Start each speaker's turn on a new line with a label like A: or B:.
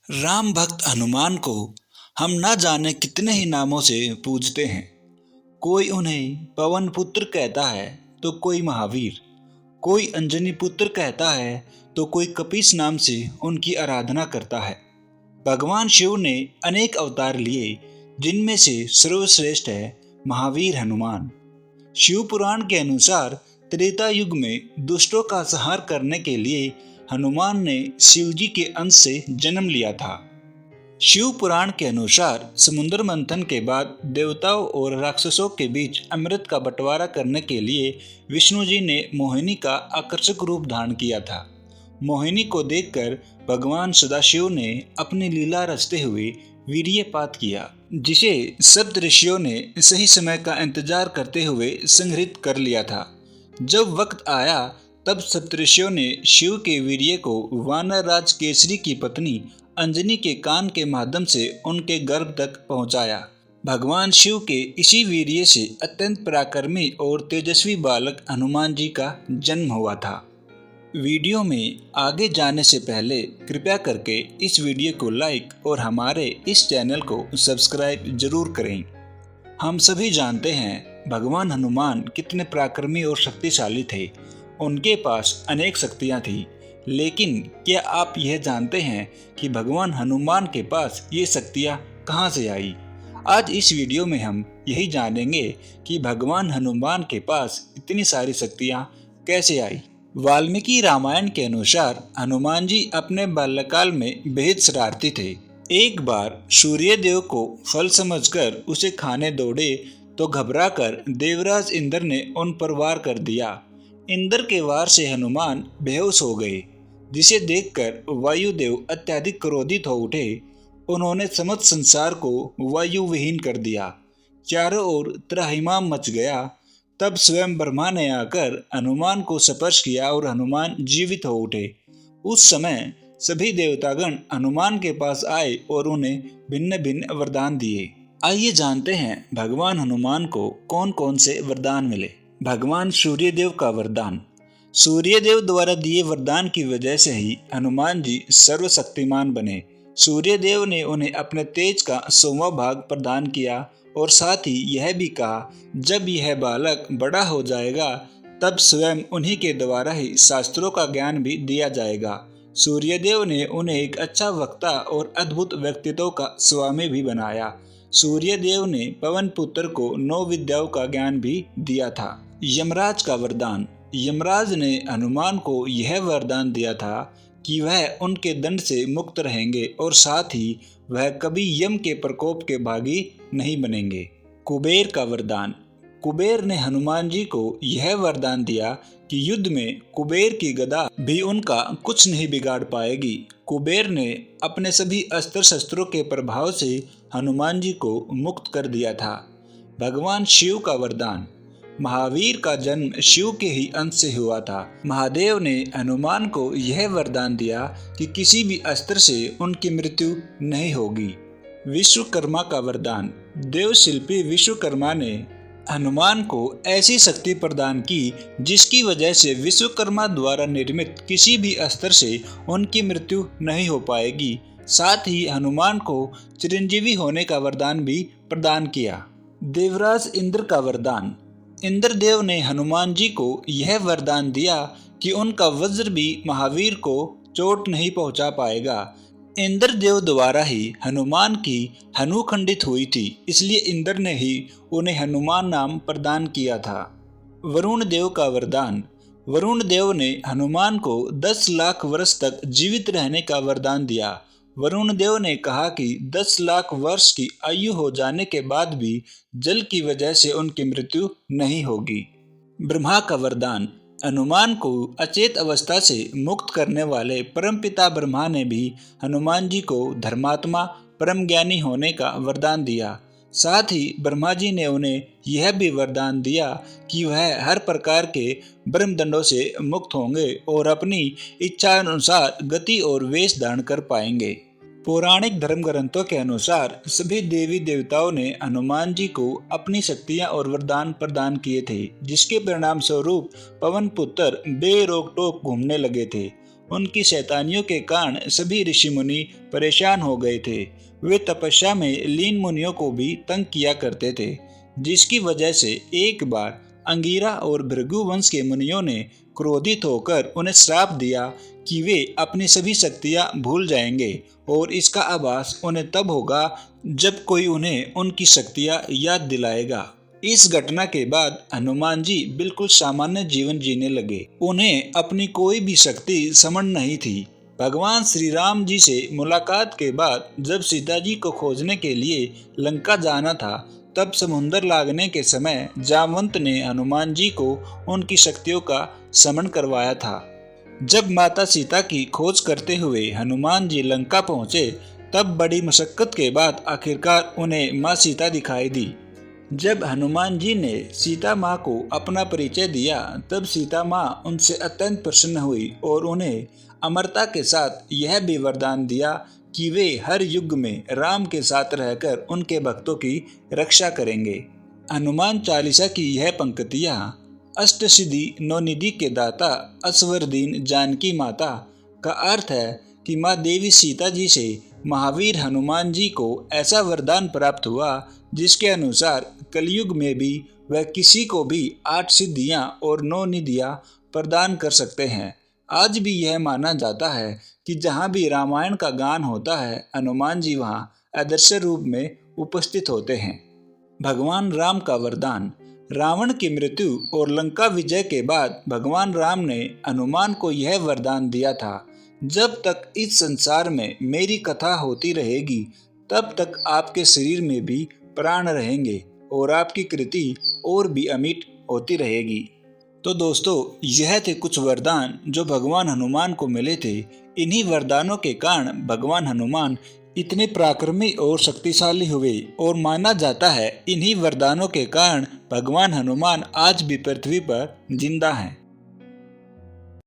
A: राम भक्त हनुमान को हम न जाने कितने ही नामों से पूजते हैं। कोई उन्हें पवन पुत्र कहता है तो कोई महावीर, कोई अंजनी पुत्र कहता है तो कोई कपीस नाम से उनकी आराधना करता है। भगवान शिव ने अनेक अवतार लिए, जिनमें से सर्वश्रेष्ठ है महावीर हनुमान। शिव पुराण के अनुसार त्रेता युग में दुष्टों का संहार करने के लिए हनुमान ने शिवजी के अंश से जन्म लिया था। शिव पुराण के अनुसार समुद्र मंथन के बाद देवताओं और राक्षसों के बीच अमृत का बंटवारा करने के लिए विष्णु जी ने मोहिनी का आकर्षक रूप धारण किया था। मोहिनी को देखकर भगवान सदाशिव ने अपनी लीला रचते हुए वीर्यपात किया, जिसे सप्त ऋषियों ने सही समय का इंतजार करते हुए संग्रहित कर लिया था। जब वक्त आया तब सप्तऋषियों ने शिव के वीर्य को वानर राज केसरी की पत्नी अंजनी के कान के माध्यम से उनके गर्भ तक पहुंचाया। भगवान शिव के इसी वीर्य से अत्यंत पराक्रमी और तेजस्वी बालक हनुमान जी का जन्म हुआ था। वीडियो में आगे जाने से पहले कृपया करके इस वीडियो को लाइक और हमारे इस चैनल को सब्सक्राइब जरूर करें। हम सभी जानते हैं भगवान हनुमान कितने पराक्रमी और शक्तिशाली थे। उनके पास अनेक शक्तियां थी, लेकिन क्या आप यह जानते हैं कि भगवान हनुमान के पास ये शक्तियां कहां से आई? आज इस वीडियो में हम यही जानेंगे कि भगवान हनुमान के पास इतनी सारी शक्तियां कैसे आई। वाल्मीकि रामायण के अनुसार हनुमान जी अपने बाल्यकाल में बेहद शरारती थे। एक बार सूर्यदेव को फल समझकर उसे खाने दौड़े तो घबराकर देवराज इंद्र ने उन पर वार कर दिया। इंद्र के वार से हनुमान बेहोश हो गए, जिसे देखकर वायुदेव अत्यधिक क्रोधित हो उठे। उन्होंने समस्त संसार को वायु विहीन कर दिया। चारों ओर त्राहिमाम मच गया। तब स्वयं ब्रह्मा ने आकर हनुमान को स्पर्श किया और हनुमान जीवित हो उठे। उस समय सभी देवतागण हनुमान के पास आए और उन्हें भिन्न भिन्न वरदान दिए। आइए जानते हैं भगवान हनुमान को कौन कौन से वरदान मिले। भगवान सूर्यदेव का वरदान। सूर्यदेव द्वारा दिए वरदान की वजह से ही हनुमान जी सर्वशक्तिमान बने। सूर्यदेव ने उन्हें अपने तेज का 100वां भाग प्रदान किया और साथ ही यह भी कहा, जब यह बालक बड़ा हो जाएगा तब स्वयं उन्हीं के द्वारा ही शास्त्रों का ज्ञान भी दिया जाएगा। सूर्यदेव ने उन्हें एक अच्छा वक्ता और अद्भुत व्यक्तित्व का स्वामी भी बनाया। सूर्यदेव ने पवन पुत्र को 9 विद्याओं का ज्ञान भी दिया था। यमराज का वरदान। यमराज ने हनुमान को यह वरदान दिया था कि वह उनके दंड से मुक्त रहेंगे और साथ ही वह कभी यम के प्रकोप के भागी नहीं बनेंगे। कुबेर का वरदान। कुबेर ने हनुमान जी को यह वरदान दिया कि युद्ध में कुबेर की गदा भी उनका कुछ नहीं बिगाड़ पाएगी। कुबेर ने अपने सभी अस्त्र शस्त्रों के प्रभाव से हनुमान जी को मुक्त कर दिया था। भगवान शिव का वरदान। महावीर का जन्म शिव के ही अंश से हुआ था। महादेव ने हनुमान को यह वरदान दिया कि किसी भी अस्त्र से उनकी मृत्यु नहीं होगी। विश्वकर्मा का वरदान। देव शिल्पी विश्वकर्मा ने हनुमान को ऐसी शक्ति प्रदान की जिसकी वजह से विश्वकर्मा द्वारा निर्मित किसी भी अस्त्र से उनकी मृत्यु नहीं हो पाएगी। साथ ही हनुमान को चिरंजीवी होने का वरदान भी प्रदान किया। देवराज इंद्र का वरदान। इंद्रदेव ने हनुमान जी को यह वरदान दिया कि उनका वज्र भी महावीर को चोट नहीं पहुंचा पाएगा। इंद्रदेव द्वारा ही हनुमान की हनु खंडित हुई थी, इसलिए इंद्र ने ही उन्हें हनुमान नाम प्रदान किया था। वरुण देव का वरदान। वरुण देव ने हनुमान को 10 लाख वर्ष तक जीवित रहने का वरदान दिया। वरुण देव ने कहा कि 10 लाख वर्ष की आयु हो जाने के बाद भी जल की वजह से उनकी मृत्यु नहीं होगी। ब्रह्मा का वरदान। हनुमान को अचेत अवस्था से मुक्त करने वाले परमपिता ब्रह्मा ने भी हनुमान जी को धर्मात्मा परम ज्ञानी होने का वरदान दिया। साथ ही ब्रह्मा जी ने उन्हें यह भी वरदान दिया कि वह हर प्रकार के ब्रह्मदंडों से मुक्त होंगे और अपनी इच्छा अनुसार गति और वेश धारण कर पाएंगे। पौराणिक धर्म ग्रंथों के अनुसार सभी देवी देवताओं ने हनुमान जी को अपनी शक्तियां और वरदान प्रदान किए थे, जिसके परिणाम स्वरूप पवन पुत्र बेरोक टोक घूमने लगे थे उनकी शैतानियों के कारण सभी ऋषि मुनि परेशान हो गए थे। वे तपस्या में लीन मुनियों को भी तंग किया करते थे, जिसकी वजह से एक बार अंगिरा और भृगु वंश के मुनियों ने क्रोधित होकर उन्हें श्राप दिया कि वे अपनी सभी शक्तियां भूल जाएंगे और इसका आभास उन्हें तब होगा जब कोई उन्हें उनकी शक्तियां याद दिलाएगा। इस घटना के बाद हनुमान जी बिल्कुल सामान्य जीवन जीने लगे। उन्हें अपनी कोई भी शक्ति समझ नहीं थी। भगवान श्री राम जी से मुलाकात के बाद जब सीता जी को खोजने के लिए लंका जाना था, तब समुंदर लागने के समय जामवंत ने हनुमान जी को उनकी शक्तियों का समन करवाया था। जब माता सीता की खोज करते हुए हनुमान जी लंका पहुंचे, तब बड़ी मशक्कत के बाद आखिरकार उन्हें माँ सीता दिखाई दी। जब हनुमान जी ने सीता माँ को अपना परिचय दिया, तब सीता माँ उनसे अत्यंत प्रसन्न हुई और उन्हें अमरता के साथ यह भी वरदान दिया कि वे हर युग में राम के साथ रहकर उनके भक्तों की रक्षा करेंगे। हनुमान चालीसा की यह पंक्तियाँ अष्ट सिद्धि नौनिधि के दाता असवर दीन जानकी माता का अर्थ है कि माँ देवी सीता जी से महावीर हनुमान जी को ऐसा वरदान प्राप्त हुआ जिसके अनुसार कलयुग में भी वह किसी को भी 8 सिद्धियां और 9 निधियां प्रदान कर सकते हैं। आज भी यह माना जाता है कि जहाँ भी रामायण का गान होता है, हनुमान जी वहाँ अदृश्य रूप में उपस्थित होते हैं। भगवान राम का वरदान। रावण की मृत्यु और लंका विजय के बाद भगवान राम ने हनुमान को यह वरदान दिया था, जब तक इस संसार में मेरी कथा होती रहेगी, तब तक आपके शरीर में भी प्राण रहेंगे और आपकी कृति और भी अमिट होती रहेगी। तो दोस्तों, यह थे कुछ वरदान जो भगवान हनुमान को मिले थे। इन्हीं वरदानों के कारण भगवान हनुमान इतने पराक्रमी और शक्तिशाली हुए और माना जाता है इन्हीं वरदानों के कारण भगवान हनुमान आज भी पृथ्वी पर जिंदा हैं।